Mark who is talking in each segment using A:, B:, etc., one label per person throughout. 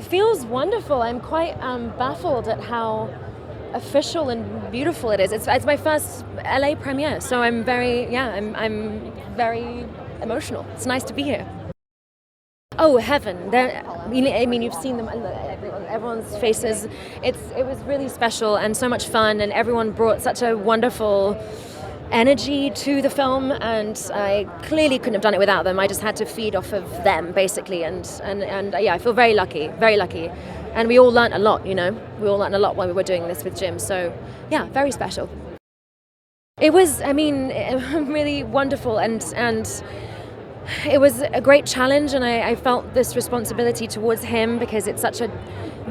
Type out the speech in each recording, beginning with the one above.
A: It feels wonderful. I'm quite baffled at how official and beautiful it is. It's my first LA premiere, so I'm very very emotional. It's nice to be here. Oh, heaven! I mean, you've seen them. Everyone's faces. It was really special and so much fun, and everyone brought such a wonderful energy to the film, and I clearly couldn't have done it without them. I just had to feed off of them, basically, and I feel very lucky, and we all learnt a lot. We all learnt a lot while we were doing this with Jim. So, yeah, very special. It was, really wonderful, and it was a great challenge, and I felt this responsibility towards him because it's such a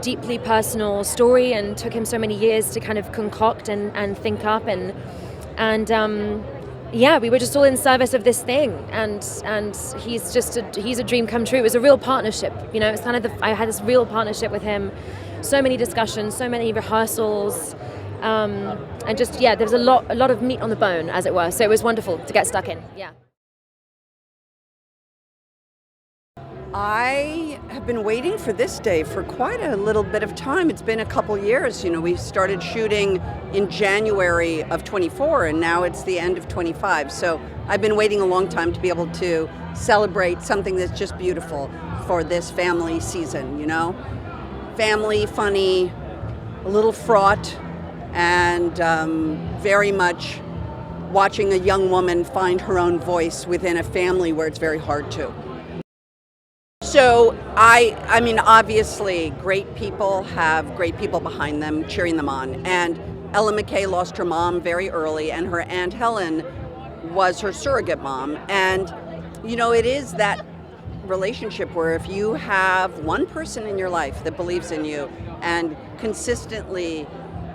A: deeply personal story and took him so many years to kind of concoct and think up, and we were just all in service of this thing, and he's a dream come true. It was a real partnership, it's kind of I had this real partnership with him, so many discussions, so many rehearsals, and just there's a lot of meat on the bone, as it were, so it was wonderful to get stuck in.
B: I have been waiting for this day for quite a little bit of time. It's been a couple years. We started shooting in January of 24, and now it's the end of 25. So I've been waiting a long time to be able to celebrate something that's just beautiful for this family season, Family, funny, a little fraught, and very much watching a young woman find her own voice within a family where it's very hard to. So, I mean, obviously, great people have great people behind them, cheering them on. And Ella McCay lost her mom very early, and her Aunt Helen was her surrogate mom. And, it is that relationship where if you have one person in your life that believes in you and consistently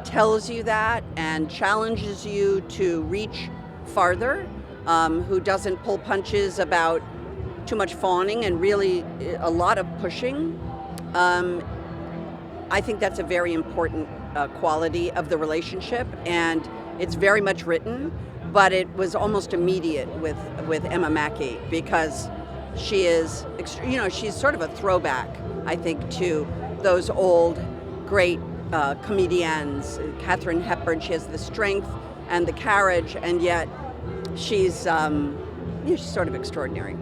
B: tells you that and challenges you to reach farther, who doesn't pull punches about too much fawning and really a lot of pushing. I think that's a very important quality of the relationship, and it's very much written, but it was almost immediate with Emma Mackey because she is, she's sort of a throwback, I think, to those old great comedians. Katharine Hepburn, she has the strength and the courage, and yet she's sort of extraordinary.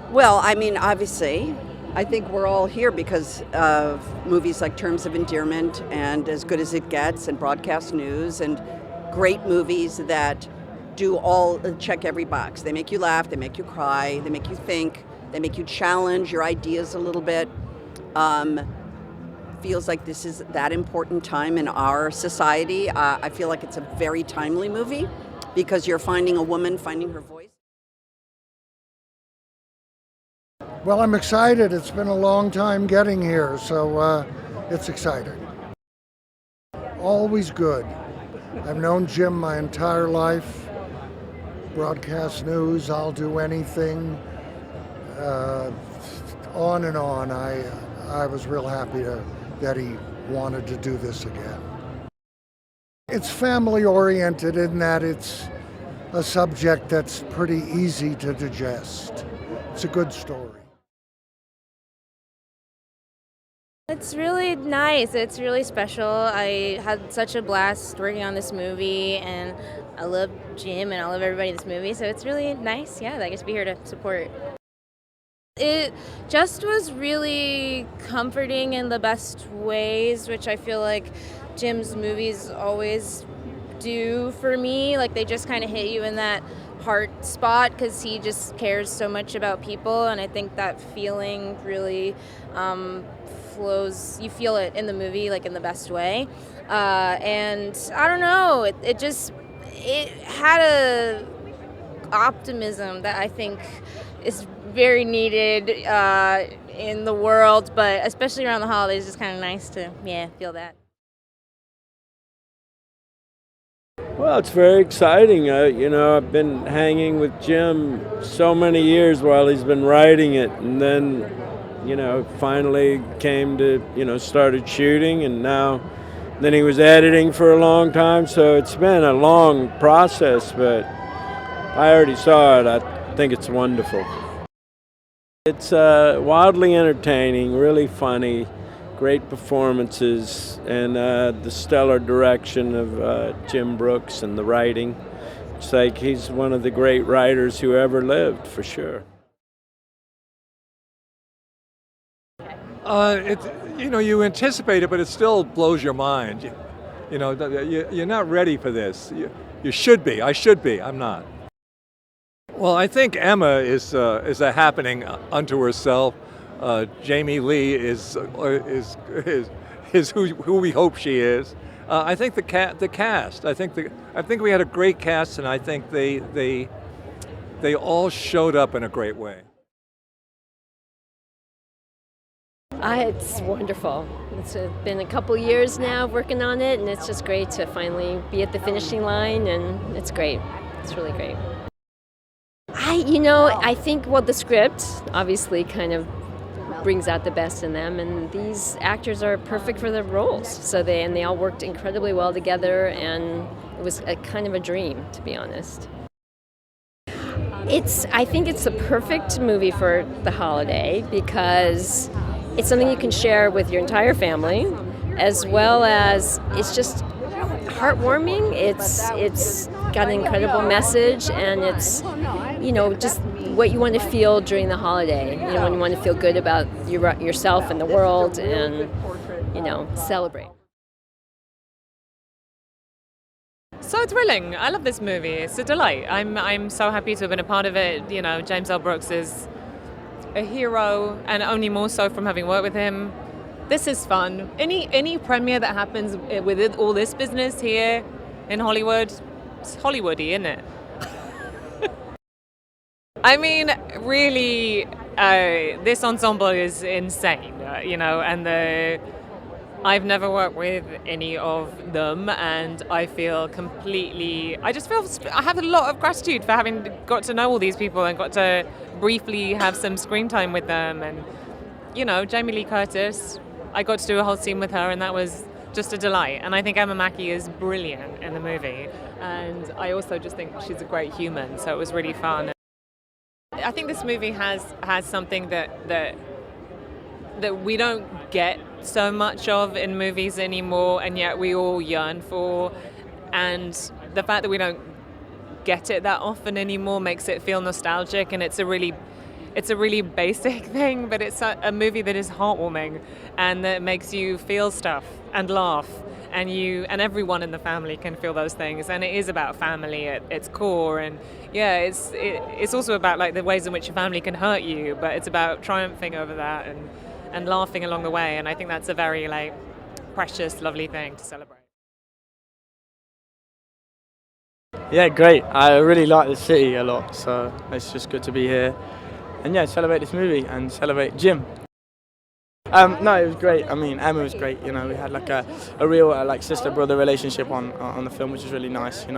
B: Well, I mean, obviously, I think we're all here because of movies like Terms of Endearment and As Good as It Gets and Broadcast News, and great movies that do all check every box. They make you laugh, they make you cry, they make you think, they make you challenge your ideas a little bit. Feels like this is that important time in our society. I feel like it's a very timely movie because you're finding a woman finding her voice.
C: Well, I'm excited. It's been a long time getting here, so it's exciting. Always good. I've known Jim my entire life. Broadcast news, I'll do anything. On and on. I was real happy that he wanted to do this again. It's family-oriented in that it's a subject that's pretty easy to digest. It's a good story.
D: It's really nice. It's really special. I had such a blast working on this movie, and I love Jim and I love everybody in this movie, so it's really nice, that I get to be here to support. It just was really comforting in the best ways, which I feel like Jim's movies always do for me. Like, they just kind of hit you in that heart spot because he just cares so much about people, and I think that feeling really flows. You feel it in the movie, like in the best way, and I don't know, it had a optimism that I think is very needed in the world, but especially around the holidays, it's kind of nice to feel that.
E: Well, it's very exciting. I've been hanging with Jim so many years while he's been writing it, and then finally came to, started shooting, and then he was editing for a long time, so it's been a long process, but I already saw it. I think it's wonderful. It's wildly entertaining, really funny, great performances, and the stellar direction of Jim Brooks and the writing. It's like he's one of the great writers who ever lived, for sure.
F: You anticipate it, but it still blows your mind. You're not ready for this. You should be. I should be. I'm not. Well, I think Emma is a happening unto herself. Jamie Lee is who we hope she is. I think the cast. I think we had a great cast, and I think they all showed up in a great way.
G: It's wonderful. It's been a couple years now working on it, and it's just great to finally be at the finishing line, and it's great. It's really great. I think, the script obviously kind of brings out the best in them, and these actors are perfect for their roles. So they all worked incredibly well together, and it was a kind of a dream, to be honest. I think it's the perfect movie for the holiday because it's something you can share with your entire family, as well as it's just heartwarming. It's got an incredible message, and it's just what you want to feel during the holiday. When you want to feel good about yourself and the world, and celebrate.
H: So thrilling. I love this movie. It's a delight. I'm so happy to have been a part of it. James L. Brooks is a hero, and only more so from having worked with him. This is fun. Any premiere that happens with all this business here in Hollywood, it's Hollywoody, isn't it? I mean, really, this ensemble is insane, and I've never worked with any of them, and I have a lot of gratitude for having got to know all these people and got to briefly have some screen time with them. And, Jamie Lee Curtis, I got to do a whole scene with her, and that was just a delight. And I think Emma Mackey is brilliant in the movie, and I also just think she's a great human, so it was really fun. I think this movie has something that we don't get so much of in movies anymore, and yet we all yearn for. And the fact that we don't get it that often anymore makes it feel nostalgic, and it's a really basic thing, but it's a movie that is heartwarming and that makes you feel stuff and laugh, and everyone in the family can feel those things, and it is about family at its core. And it's also about like the ways in which your family can hurt you, but it's about triumphing over that and laughing along the way. And I think that's a very precious, lovely thing to celebrate.
I: Yeah, great. I really like the city a lot, so it's just good to be here and celebrate this movie and celebrate Jim. No, it was great. I mean, Emma was great. We had a real sister-brother relationship on the film, which was really nice. It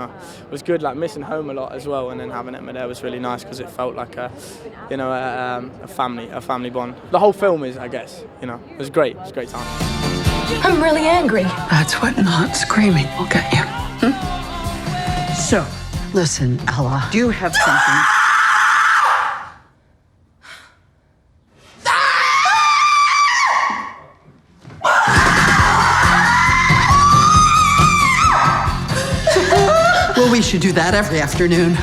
I: was good. Missing home a lot as well, and then having Emma there was really nice because it felt like a family bond. The whole film is, I guess. It was great. It was a great time.
J: I'm really angry. That's what not screaming will get you. So, listen, Ella. Do you have something? Well, we should do that every afternoon.